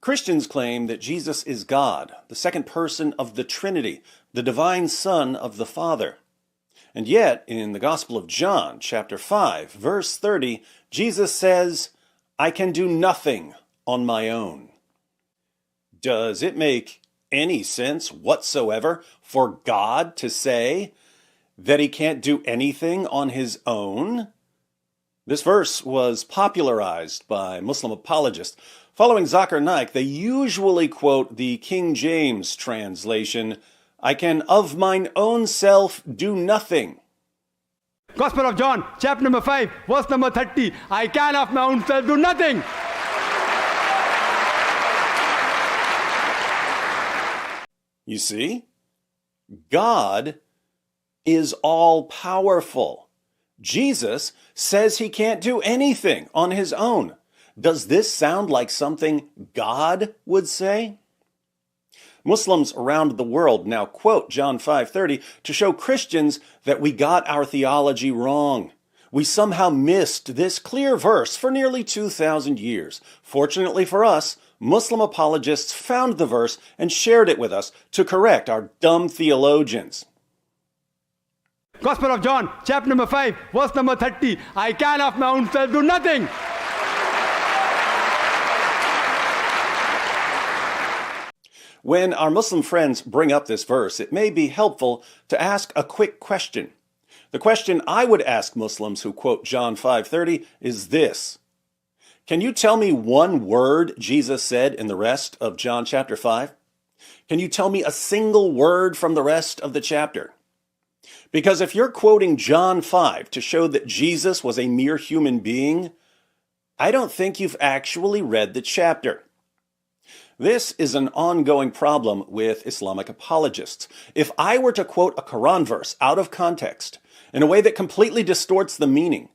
Christians claim that Jesus is God, the second person of the Trinity, the divine Son of the Father. And yet, in the Gospel of John, chapter 5, verse 30, Jesus says, "I can do nothing on my own." Does it make any sense whatsoever for God to say that he can't do anything on his own? This verse was popularized by Muslim apologists. Following Zakir Naik, they usually quote the King James translation, "I can of mine own self do nothing." Gospel of John, chapter number 5, verse number 30. I can of my own self do nothing. You see? God is all-powerful. Jesus says he can't do anything on his own. Does this sound like something God would say? Muslims around the world now quote John 5:30 to show Christians that we got our theology wrong. We somehow missed this clear verse for nearly 2,000 years. Fortunately for us, Muslim apologists found the verse and shared it with us to correct our dumb theologians. Gospel of John, chapter number 5, verse number 30. I can of my own self do nothing. When our Muslim friends bring up this verse, it may be helpful to ask a quick question. The question I would ask Muslims who quote John 5:30 is this: can you tell me one word Jesus said in the rest of John chapter 5? Can you tell me a single word from the rest of the chapter? Because if you're quoting John 5 to show that Jesus was a mere human being, I don't think you've actually read the chapter. This is an ongoing problem with Islamic apologists. If I were to quote a Quran verse out of context in a way that completely distorts the meaning,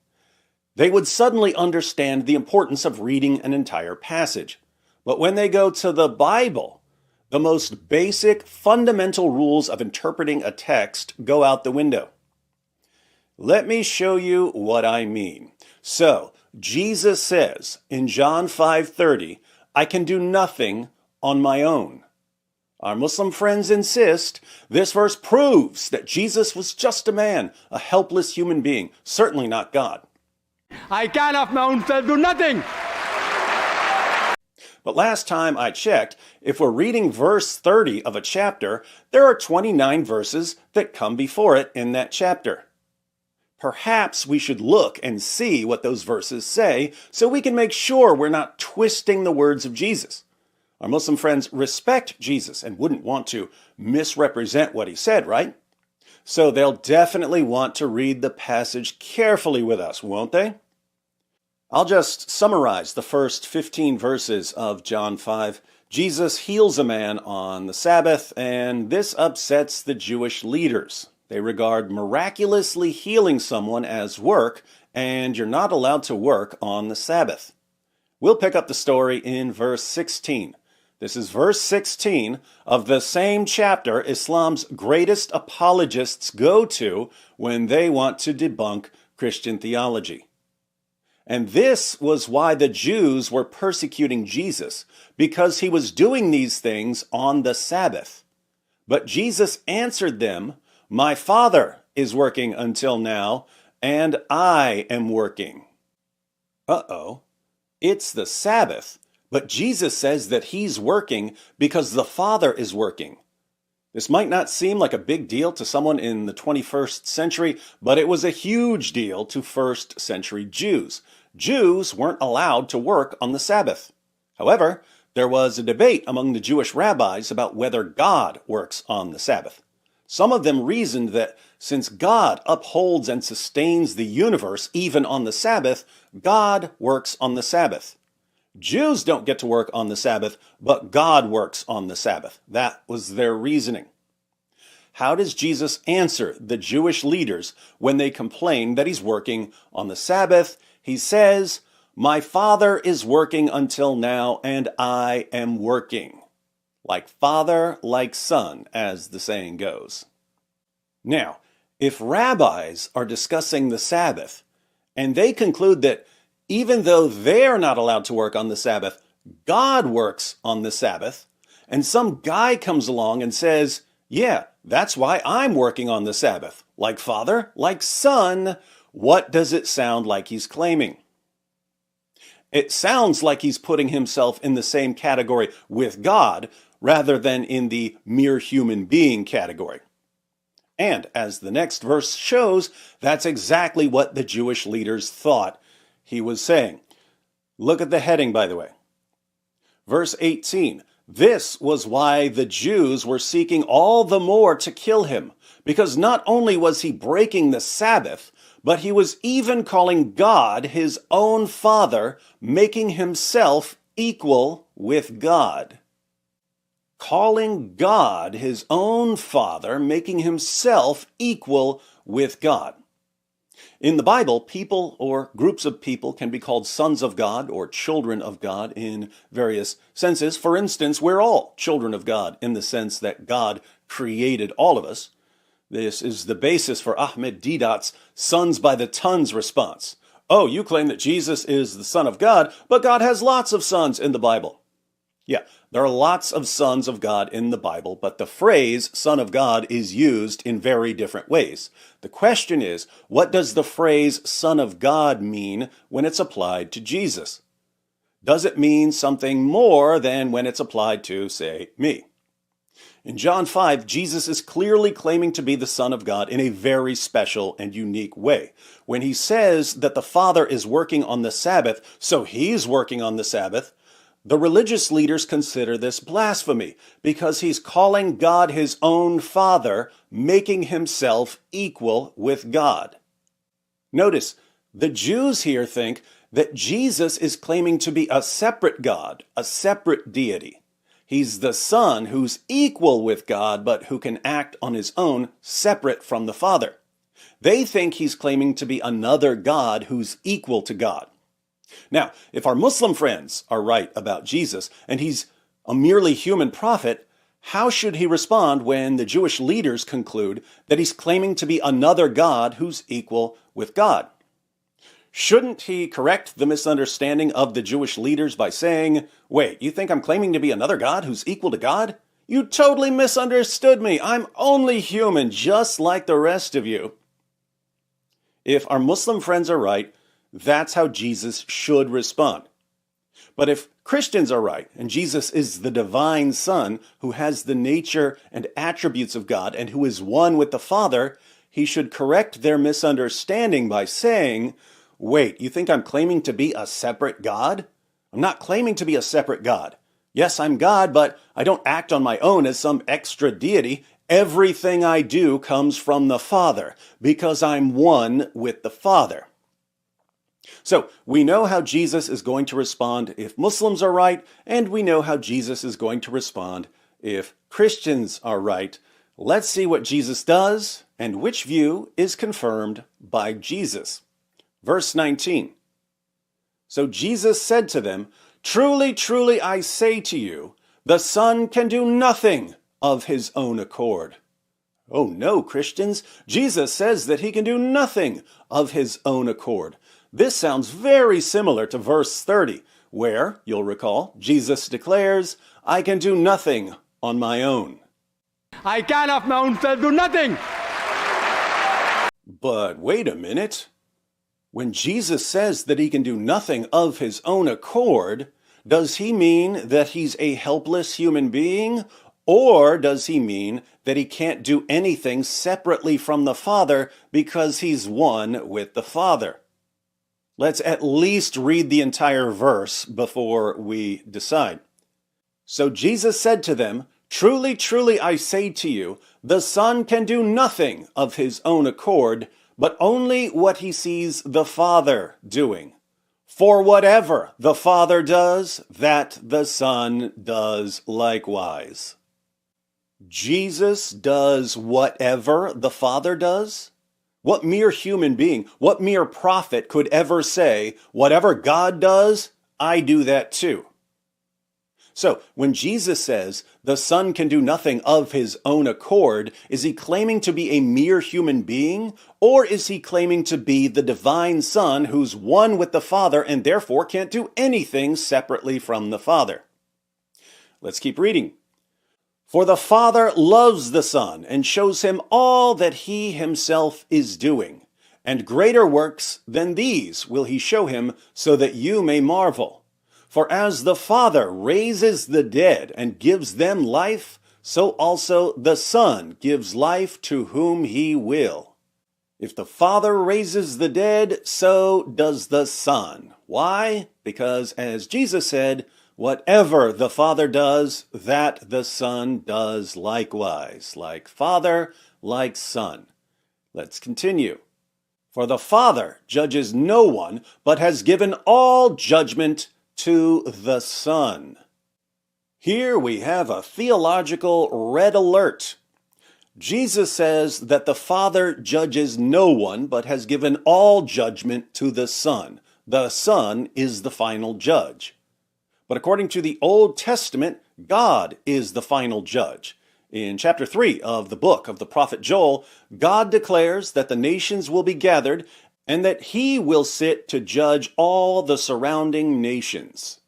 they would suddenly understand the importance of reading an entire passage. But when they go to the Bible, the most basic, fundamental rules of interpreting a text go out the window. Let me show you what I mean. So, Jesus says in John 5:30, "I can do nothing on my own." Our Muslim friends insist this verse proves that Jesus was just a man, a helpless human being, certainly not God. I can of my own self do nothing. But last time I checked, if we're reading verse 30 of a chapter, there are 29 verses that come before it in that chapter. Perhaps we should look and see what those verses say so we can make sure we're not twisting the words of Jesus. Our Muslim friends respect Jesus and wouldn't want to misrepresent what he said, right? So they'll definitely want to read the passage carefully with us, won't they? I'll just summarize the first 15 verses of John 5. Jesus heals a man on the Sabbath, and this upsets the Jewish leaders. They regard miraculously healing someone as work, and you're not allowed to work on the Sabbath. We'll pick up the story in verse 16. This is verse 16 of the same chapter Islam's greatest apologists go to when they want to debunk Christian theology. And this was why the Jews were persecuting Jesus, because he was doing these things on the Sabbath. But Jesus answered them, "My Father is working until now, and I am working." Uh-oh, it's the Sabbath, but Jesus says that he's working because the Father is working. This might not seem like a big deal to someone in the 21st century, but it was a huge deal to first century Jews. Jews weren't allowed to work on the Sabbath. However, there was a debate among the Jewish rabbis about whether God works on the Sabbath. Some of them reasoned that since God upholds and sustains the universe even on the Sabbath, God works on the Sabbath. Jews don't get to work on the Sabbath, but God works on the Sabbath. That was their reasoning. How does Jesus answer the Jewish leaders when they complain that he's working on the Sabbath? He says, "My Father is working until now, and I am working." Like father, like son, as the saying goes. Now, if rabbis are discussing the Sabbath, and they conclude that even though they're not allowed to work on the Sabbath, God works on the Sabbath, and some guy comes along and says, yeah, that's why I'm working on the Sabbath. Like Father, like Son, what does it sound like he's claiming? It sounds like he's putting himself in the same category with God rather than in the mere human being category. And as the next verse shows, that's exactly what the Jewish leaders thought he was saying. Look at the heading, by the way. Verse 18, this was why the Jews were seeking all the more to kill him, because not only was he breaking the Sabbath, but he was even calling God his own Father, making himself equal with God. Calling God his own Father, making himself equal with God. In the Bible, people or groups of people can be called sons of God or children of God in various senses. For instance, we're all children of God in the sense that God created all of us. This is the basis for Ahmed Deedat's sons by the tons response. Oh, you claim that Jesus is the Son of God, but God has lots of sons in the Bible. Yeah, there are lots of sons of God in the Bible, but the phrase Son of God is used in very different ways. The question is, what does the phrase Son of God mean when it's applied to Jesus? Does it mean something more than when it's applied to, say, me? In John 5, Jesus is clearly claiming to be the Son of God in a very special and unique way. When he says that the Father is working on the Sabbath, so he's working on the Sabbath, the religious leaders consider this blasphemy because he's calling God his own Father, making himself equal with God. Notice, the Jews here think that Jesus is claiming to be a separate God, a separate deity. He's the Son who's equal with God, but who can act on his own, separate from the Father. They think he's claiming to be another God who's equal to God. Now, if our Muslim friends are right about Jesus, and he's a merely human prophet, how should he respond when the Jewish leaders conclude that he's claiming to be another God who's equal with God? Shouldn't he correct the misunderstanding of the Jewish leaders by saying, wait, you think I'm claiming to be another God who's equal to God? You totally misunderstood me. I'm only human, just like the rest of you. If our Muslim friends are right, that's how Jesus should respond. But if Christians are right, and Jesus is the divine Son who has the nature and attributes of God and who is one with the Father, he should correct their misunderstanding by saying, wait, you think I'm claiming to be a separate God? I'm not claiming to be a separate God. Yes, I'm God, but I don't act on my own as some extra deity. Everything I do comes from the Father, because I'm one with the Father. So, we know how Jesus is going to respond if Muslims are right, and we know how Jesus is going to respond if Christians are right. Let's see what Jesus does and which view is confirmed by Jesus. Verse 19. So Jesus said to them, truly, truly, I say to you, the Son can do nothing of his own accord. Oh no, Christians, Jesus says that he can do nothing of his own accord. This sounds very similar to verse 30, where, you'll recall, Jesus declares, I can do nothing on my own. I can of my own self do nothing. But wait a minute. When Jesus says that he can do nothing of his own accord, does he mean that he's a helpless human being? Or does he mean that he can't do anything separately from the Father because he's one with the Father? Let's at least read the entire verse before we decide. So Jesus said to them, truly, truly, I say to you, the Son can do nothing of his own accord, but only what he sees the Father doing. For whatever the Father does, that the Son does likewise. Jesus does whatever the Father does? What mere human being, what mere prophet could ever say, whatever God does, I do that too? So, when Jesus says the Son can do nothing of his own accord, is he claiming to be a mere human being? Or is he claiming to be the divine Son who's one with the Father and therefore can't do anything separately from the Father? Let's keep reading. For the Father loves the Son and shows him all that he himself is doing. And greater works than these will he show him, so that you may marvel. For as the Father raises the dead and gives them life, so also the Son gives life to whom he will. If the Father raises the dead, so does the Son. Why? Because, as Jesus said, whatever the Father does, that the Son does likewise. Like Father, like Son. Let's continue. For the Father judges no one, but has given all judgment to the Son. Here we have a theological red alert. Jesus says that the Father judges no one, but has given all judgment to the Son. The Son is the final judge. But according to the Old Testament, God is the final judge. In chapter 3 of the book of the prophet Joel, God declares that the nations will be gathered and that he will sit to judge all the surrounding nations.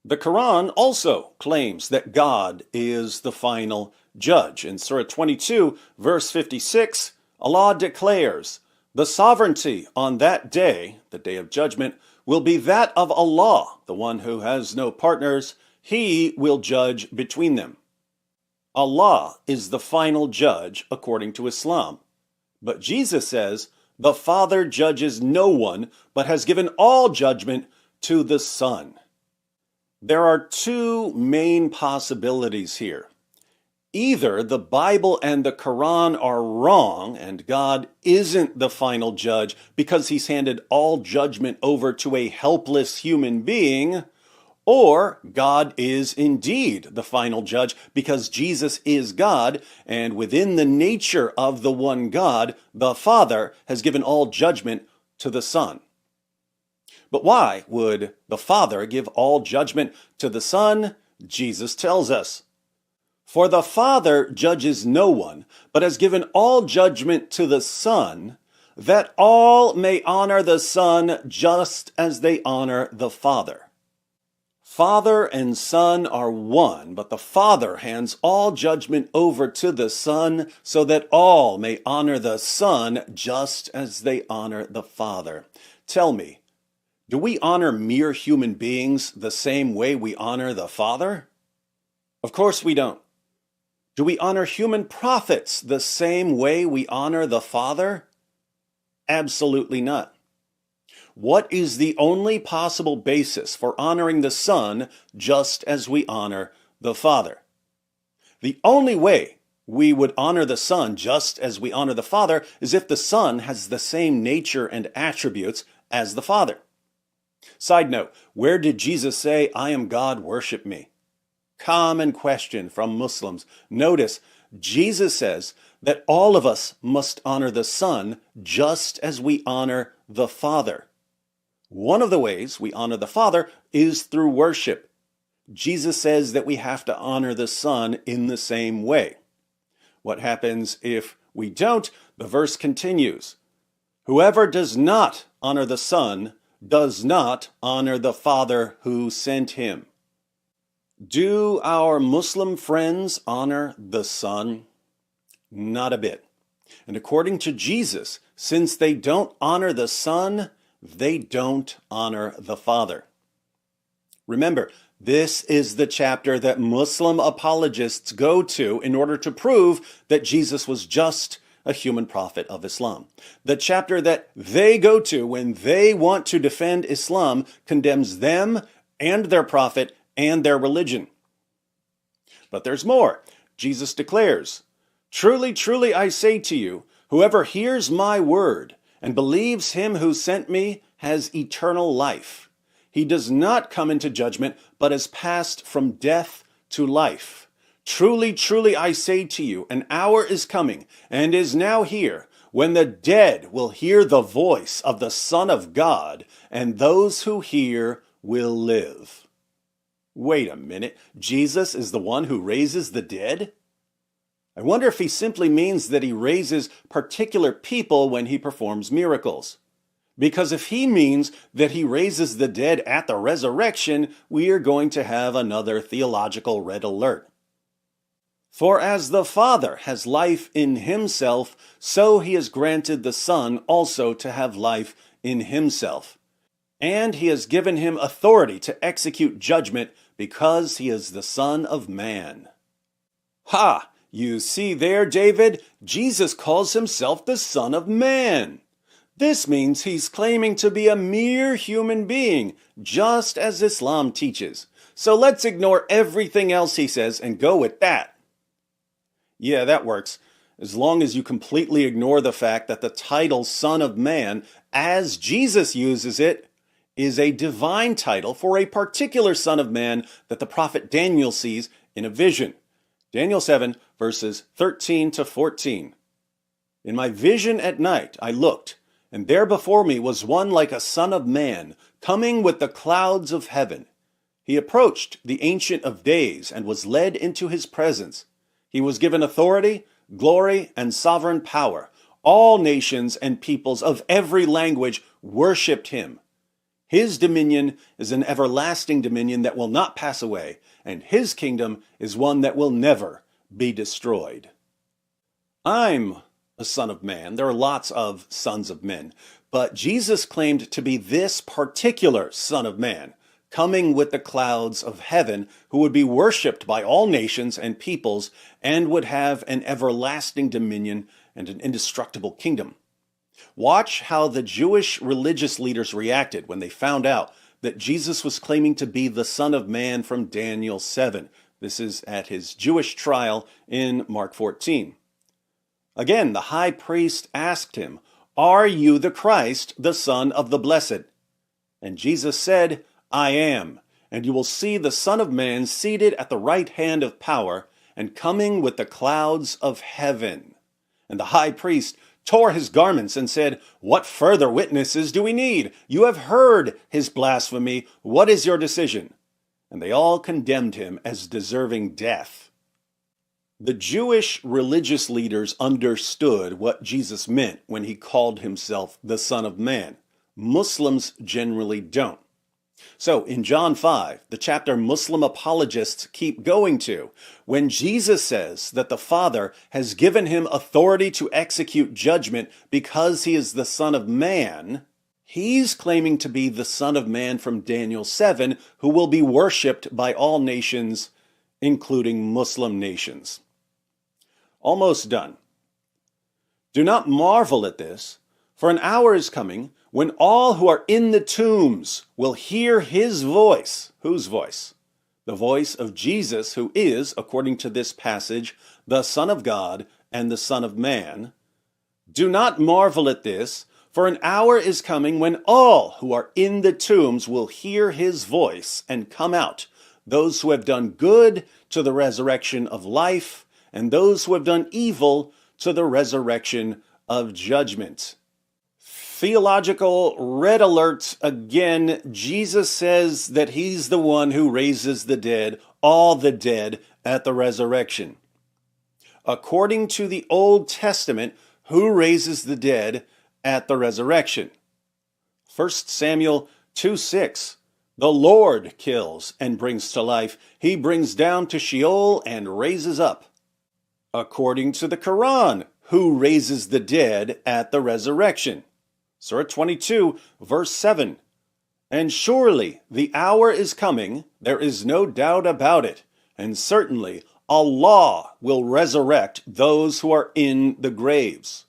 The Quran also claims that God is the final judge. In Surah 22, verse 56, Allah declares, "The sovereignty on that day, the day of judgment, will be that of Allah, the one who has no partners. He will judge between them." Allah is the final judge according to Islam. But Jesus says, the Father judges no one, but has given all judgment to the Son. There are two main possibilities here. Either the Bible and the Quran are wrong, and God isn't the final judge because he's handed all judgment over to a helpless human being, or God is indeed the final judge because Jesus is God, and within the nature of the one God, the Father has given all judgment to the Son. But why would the Father give all judgment to the Son? Jesus tells us. For the Father judges no one, but has given all judgment to the Son, that all may honor the Son just as they honor the Father. Father and Son are one, but the Father hands all judgment over to the Son so that all may honor the Son just as they honor the Father. Tell me, do we honor mere human beings the same way we honor the Father? Of course we don't. Do we honor human prophets the same way we honor the Father? Absolutely not. What is the only possible basis for honoring the Son just as we honor the Father? The only way we would honor the Son just as we honor the Father is if the Son has the same nature and attributes as the Father. Side note, where did Jesus say, "I am God, worship me"? Common question from Muslims. Notice, Jesus says that all of us must honor the Son just as we honor the Father. One of the ways we honor the Father is through worship. Jesus says that we have to honor the Son in the same way. What happens if we don't? The verse continues. Whoever does not honor the Son does not honor the Father who sent him. Do our Muslim friends honor the Son? Not a bit. And according to Jesus, since they don't honor the Son, they don't honor the Father. Remember, this is the chapter that Muslim apologists go to in order to prove that Jesus was just a human prophet of Islam. The chapter that they go to when they want to defend Islam condemns them and their prophet and their religion. But there's more. Jesus declares, "Truly, truly, I say to you, whoever hears my word and believes him who sent me has eternal life. He does not come into judgment, but has passed from death to life. Truly, truly, I say to you, an hour is coming and is now here when the dead will hear the voice of the Son of God, and those who hear will live." Wait a minute, Jesus is the one who raises the dead? I wonder if he simply means that he raises particular people when he performs miracles. Because if he means that he raises the dead at the resurrection, we are going to have another theological red alert. For as the Father has life in himself, so he has granted the Son also to have life in himself. And he has given him authority to execute judgment because he is the Son of Man. Ha! You see there, David? Jesus calls himself the Son of Man. This means he's claiming to be a mere human being, just as Islam teaches. So let's ignore everything else he says and go with that. Yeah, that works, as long as you completely ignore the fact that the title Son of Man, as Jesus uses it, is a divine title for a particular Son of Man that the prophet Daniel sees in a vision. Daniel 7, verses 13 to 14. In my vision at night I looked, and there before me was one like a son of man, coming with the clouds of heaven. He approached the Ancient of Days and was led into his presence. He was given authority, glory, and sovereign power. All nations and peoples of every language worshipped him. His dominion is an everlasting dominion that will not pass away, and his kingdom is one that will never be destroyed. I'm a son of man. There are lots of sons of men, but Jesus claimed to be this particular Son of Man, coming with the clouds of heaven, who would be worshipped by all nations and peoples and would have an everlasting dominion and an indestructible kingdom. Watch how the Jewish religious leaders reacted when they found out that Jesus was claiming to be the Son of Man from Daniel 7. This is at his Jewish trial in Mark 14. Again, the high priest asked him, "Are you the Christ, the Son of the Blessed?" And Jesus said, "I am, and you will see the Son of Man seated at the right hand of power and coming with the clouds of heaven." And the high priest tore his garments and said, "What further witnesses do we need? You have heard his blasphemy. What is your decision?" And they all condemned him as deserving death. The Jewish religious leaders understood what Jesus meant when he called himself the Son of Man. Muslims generally don't. So in John 5, the chapter Muslim apologists keep going to, when Jesus says that the Father has given him authority to execute judgment because he is the Son of Man, he's claiming to be the Son of Man from Daniel 7, who will be worshipped by all nations, including Muslim nations. Almost done. Do not marvel at this, for an hour is coming when all who are in the tombs will hear his voice. Whose voice? The voice of Jesus, who is, according to this passage, the Son of God and the Son of Man. Do not marvel at this, for an hour is coming when all who are in the tombs will hear his voice and come out, those who have done good to the resurrection of life, and those who have done evil to the resurrection of judgment. Theological red alert again. Jesus says that he's the one who raises the dead, all the dead, at the resurrection. According to the Old Testament, who raises the dead at the resurrection? 1 Samuel 2:6. The Lord kills and brings to life. He brings down to Sheol and raises up. According to the Quran, who raises the dead at the resurrection? Surah 22, verse 7. And surely the hour is coming, there is no doubt about it, and certainly Allah will resurrect those who are in the graves.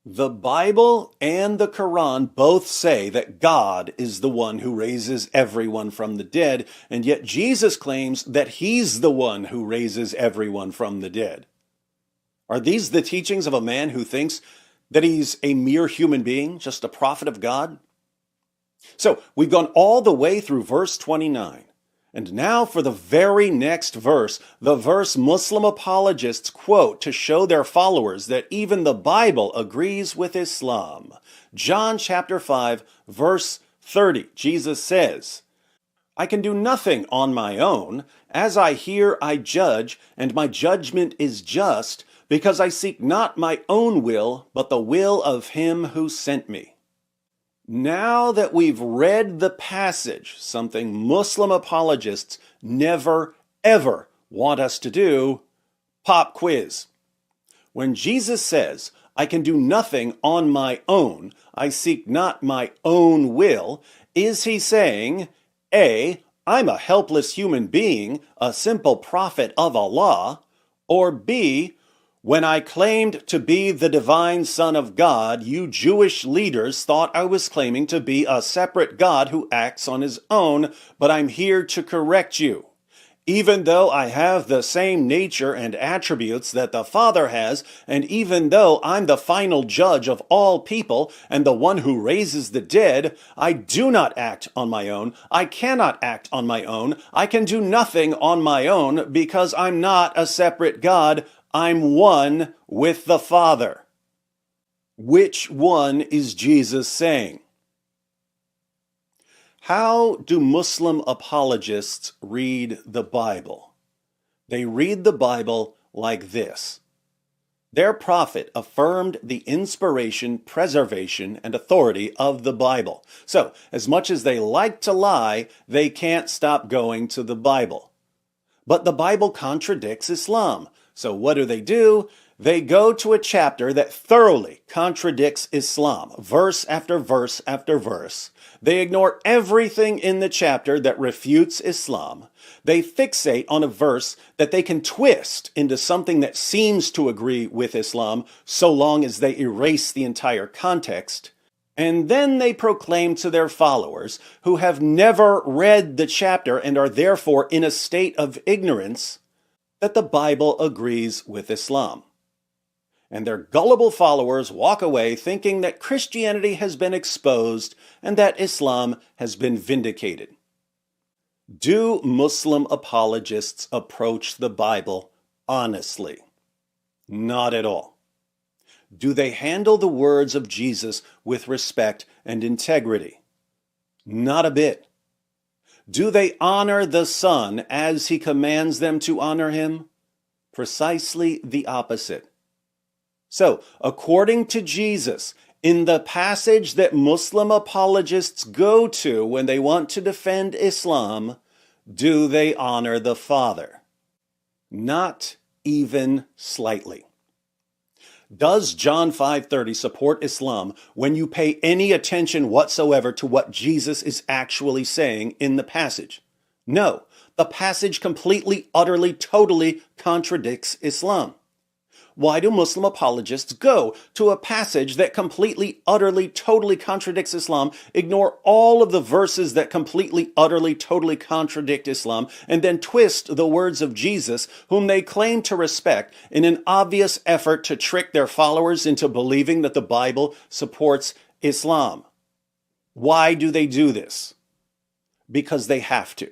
The Bible and the Quran both say that God is the one who raises everyone from the dead, and yet Jesus claims that he's the one who raises everyone from the dead. Are these the teachings of a man who thinks that he's a mere human being, just a prophet of God? So we've gone all the way through verse 29. And now for the very next verse, the verse Muslim apologists quote to show their followers that even the Bible agrees with Islam. John chapter 5, verse 30, Jesus says, I can do nothing on my own. As I hear, I judge, and my judgment is just, because I seek not my own will, but the will of him who sent me. Now that we've read the passage, something Muslim apologists never, ever want us to do, pop quiz. When Jesus says, I can do nothing on my own, I seek not my own will, is he saying, A, I'm a helpless human being, a simple prophet of Allah, or B, when I claimed to be the divine Son of God, you Jewish leaders thought I was claiming to be a separate God who acts on his own, but I'm here to correct you. Even though I have the same nature and attributes that the Father has, and even though I'm the final judge of all people and the one who raises the dead, I do not act on my own. I cannot act on my own. I can do nothing on my own because I'm not a separate God. I'm one with the Father. Which one is Jesus saying? How do Muslim apologists read the Bible? They read the Bible like this. Their prophet affirmed the inspiration, preservation, and authority of the Bible. So, as much as they like to lie, they can't stop going to the Bible. But the Bible contradicts Islam. So what do? They go to a chapter that thoroughly contradicts Islam, verse after verse after verse. They ignore everything in the chapter that refutes Islam. They fixate on a verse that they can twist into something that seems to agree with Islam, so long as they erase the entire context. And then they proclaim to their followers, who have never read the chapter and are therefore in a state of ignorance, that the Bible agrees with Islam. And their gullible followers walk away thinking that Christianity has been exposed and that Islam has been vindicated. Do Muslim apologists approach the Bible honestly? Not at all. Do they handle the words of Jesus with respect and integrity? Not a bit. Do they honor the Son as he commands them to honor him? Precisely the opposite. So, according to Jesus, in the passage that Muslim apologists go to when they want to defend Islam, do they honor the Father? Not even slightly. Does John 5:30 support Islam when you pay any attention whatsoever to what Jesus is actually saying in the passage? No, the passage completely, utterly, totally contradicts Islam. Why do Muslim apologists go to a passage that completely, utterly, totally contradicts Islam, ignore all of the verses that completely, utterly, totally contradict Islam, and then twist the words of Jesus, whom they claim to respect, in an obvious effort to trick their followers into believing that the Bible supports Islam? Why do they do this? Because they have to.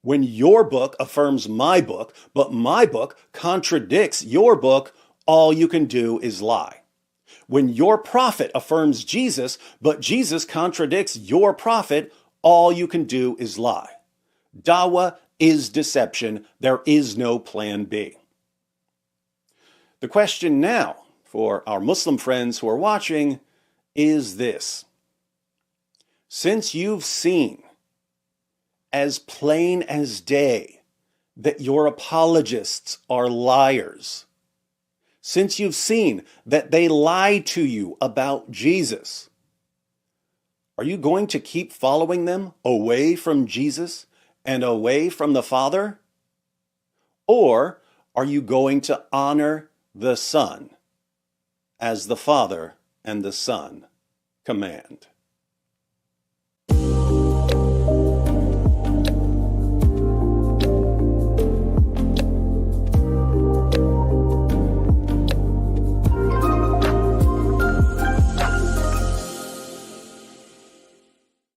When your book affirms my book, but my book contradicts your book, all you can do is lie. When your prophet affirms Jesus, but Jesus contradicts your prophet, all you can do is lie. Dawah is deception. There is no plan B. The question now for our Muslim friends who are watching is this. Since you've seen as plain as day that your apologists are liars, since you've seen that they lie to you about Jesus, are you going to keep following them away from Jesus and away from the Father? Or are you going to honor the Son as the Father and the Son command?